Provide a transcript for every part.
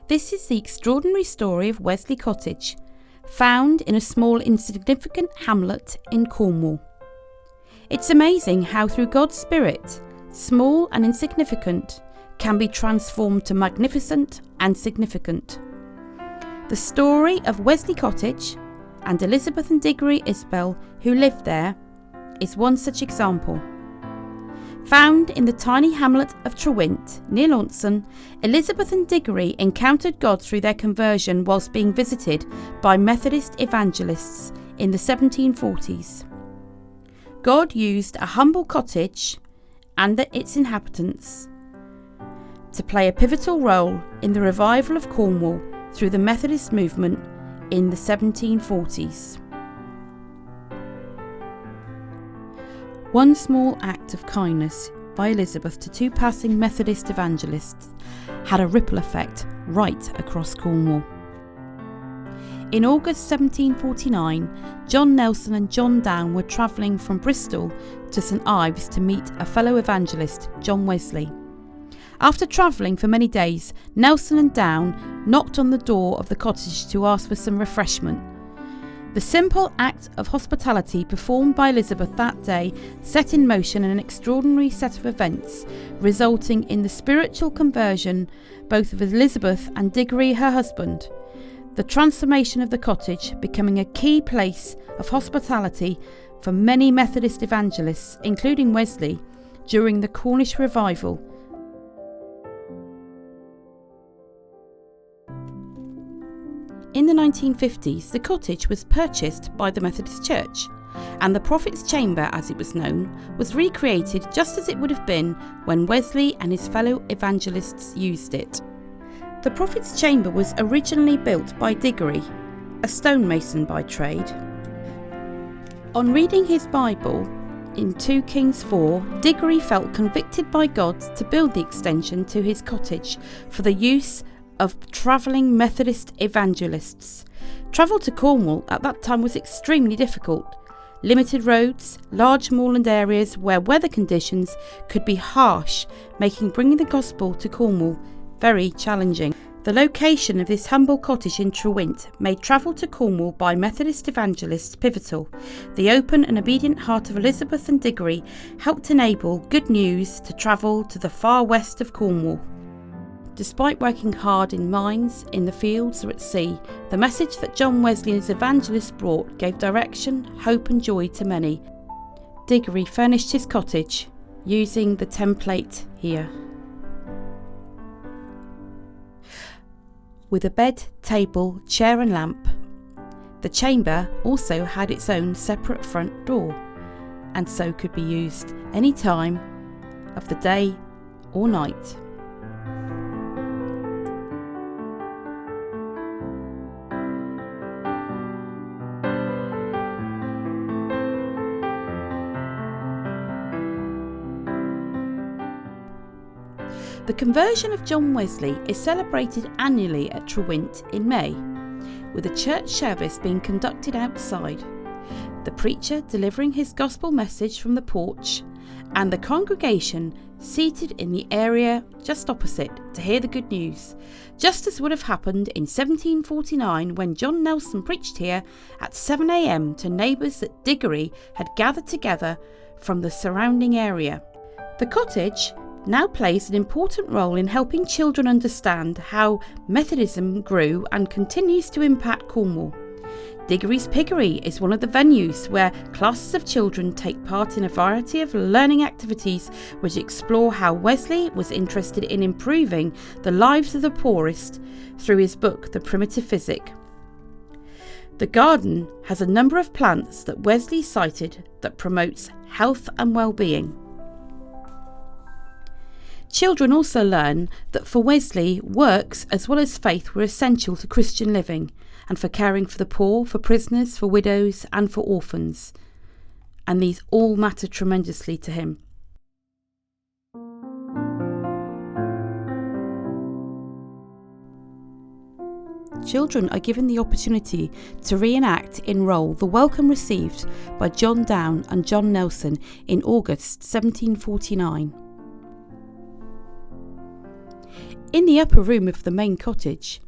This is the extraordinary story of Wesley Cottage, found in a small insignificant hamlet in Cornwall. It's amazing how through God's Spirit, small and insignificant can be transformed to magnificent and significant. The story of Wesley Cottage and Elizabeth and Diggory Isbell, who lived there, is one such example. Found in the tiny hamlet of Trewint, near Launceston, Elizabeth and Diggory encountered God through their conversion whilst being visited by Methodist evangelists in the 1740s. God used a humble cottage and its inhabitants to play a pivotal role in the revival of Cornwall through the Methodist movement in the 1740s. One small act of kindness by Elizabeth to two passing Methodist evangelists had a ripple effect right across Cornwall. In August 1749, John Nelson and John Down were travelling from Bristol to St Ives to meet a fellow evangelist, John Wesley. After travelling for many days, Nelson and Down knocked on the door of the cottage to ask for some refreshment. The simple act of hospitality performed by Elizabeth that day set in motion an extraordinary set of events, resulting in the spiritual conversion both of Elizabeth and Diggory, her husband. The transformation of the cottage becoming a key place of hospitality for many Methodist evangelists, including Wesley, during the Cornish revival. In the 1950s, the cottage was purchased by the Methodist Church, and the Prophet's Chamber, as it was known, was recreated just as it would have been when Wesley and his fellow evangelists used it. The Prophet's Chamber was originally built by Diggory, a stonemason by trade. On reading his Bible in 2 Kings 4, Diggory felt convicted by God to build the extension to his cottage for the use of travelling Methodist evangelists. Travel to Cornwall at that time was extremely difficult. Limited roads, large moorland areas where weather conditions could be harsh, making bringing the gospel to Cornwall very challenging. The location of this humble cottage in Trewint made travel to Cornwall by Methodist evangelists pivotal. The open and obedient heart of Elizabeth and Diggory helped enable good news to travel to the far west of Cornwall. Despite working hard in mines, in the fields or at sea, the message that John Wesley and his evangelists brought gave direction, hope and joy to many. Diggory furnished his cottage using the template here, with a bed, table, chair and lamp. The chamber also had its own separate front door, and so could be used any time of the day or night. The conversion of John Wesley is celebrated annually at Trewint in May, with a church service being conducted outside, the preacher delivering his gospel message from the porch, and the congregation seated in the area just opposite to hear the good news, just as would have happened in 1749 when John Nelson preached here at 7 a.m. to neighbours that Diggory had gathered together from the surrounding area. The cottage now plays an important role in helping children understand how Methodism grew and continues to impact Cornwall. Diggory's Piggery is one of the venues where classes of children take part in a variety of learning activities which explore how Wesley was interested in improving the lives of the poorest through his book, The Primitive Physic. The garden has a number of plants that Wesley cited that promotes health and well-being. Children also learn that for Wesley, works as well as faith were essential to Christian living and for caring for the poor, for prisoners, for widows and for orphans. And these all matter tremendously to him. Children are given the opportunity to reenact in role the welcome received by John Down and John Nelson in August 1749. In the upper room of the main cottage,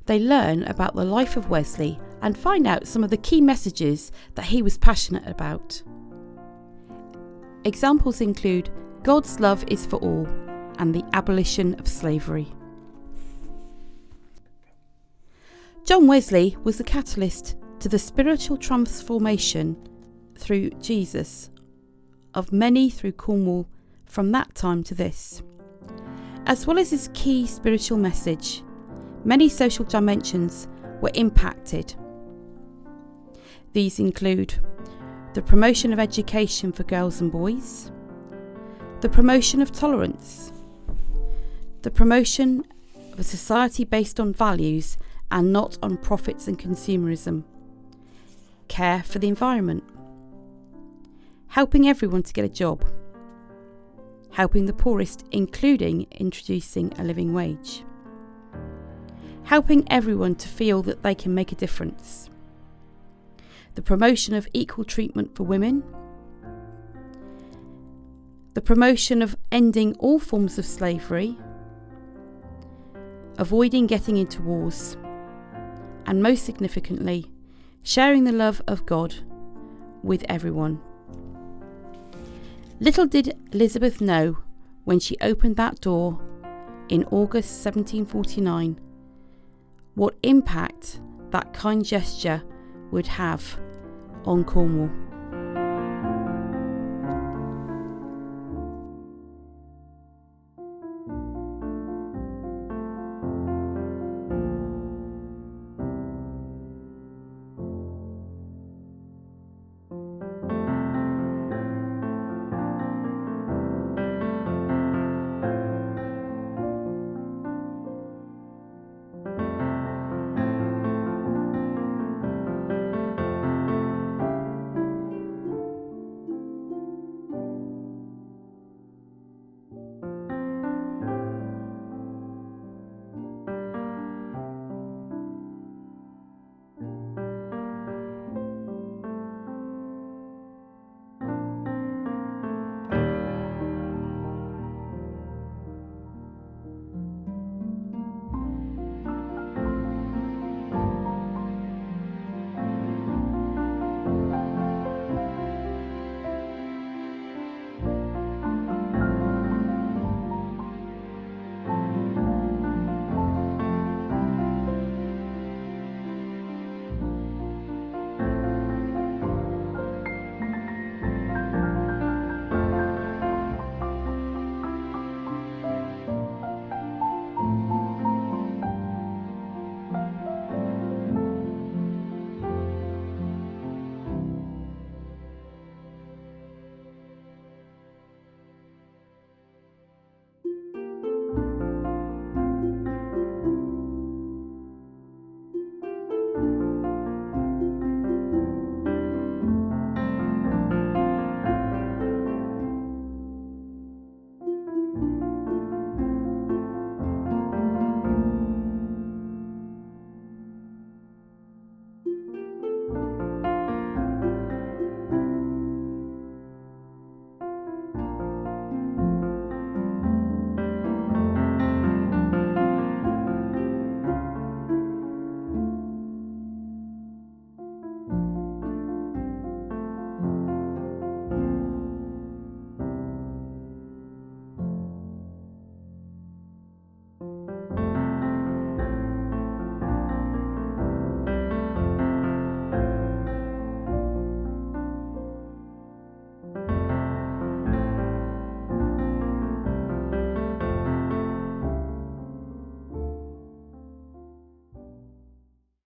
they learn about the life of Wesley and find out some of the key messages that he was passionate about. Examples include God's love is for all and the abolition of slavery. John Wesley was the catalyst to the spiritual transformation through Jesus of many through Cornwall from that time to this. As well as his key spiritual message, many social dimensions were impacted. These include the promotion of education for girls and boys, the promotion of tolerance, the promotion of a society based on values and not on profits and consumerism, care for the environment, helping everyone to get a job, helping the poorest, including introducing a living wage, helping everyone to feel that they can make a difference, the promotion of equal treatment for women, the promotion of ending all forms of slavery, avoiding getting into wars, and most significantly, sharing the love of God with everyone. Little did Elizabeth know when she opened that door in August 1749 what impact that kind gesture would have on Cornwall.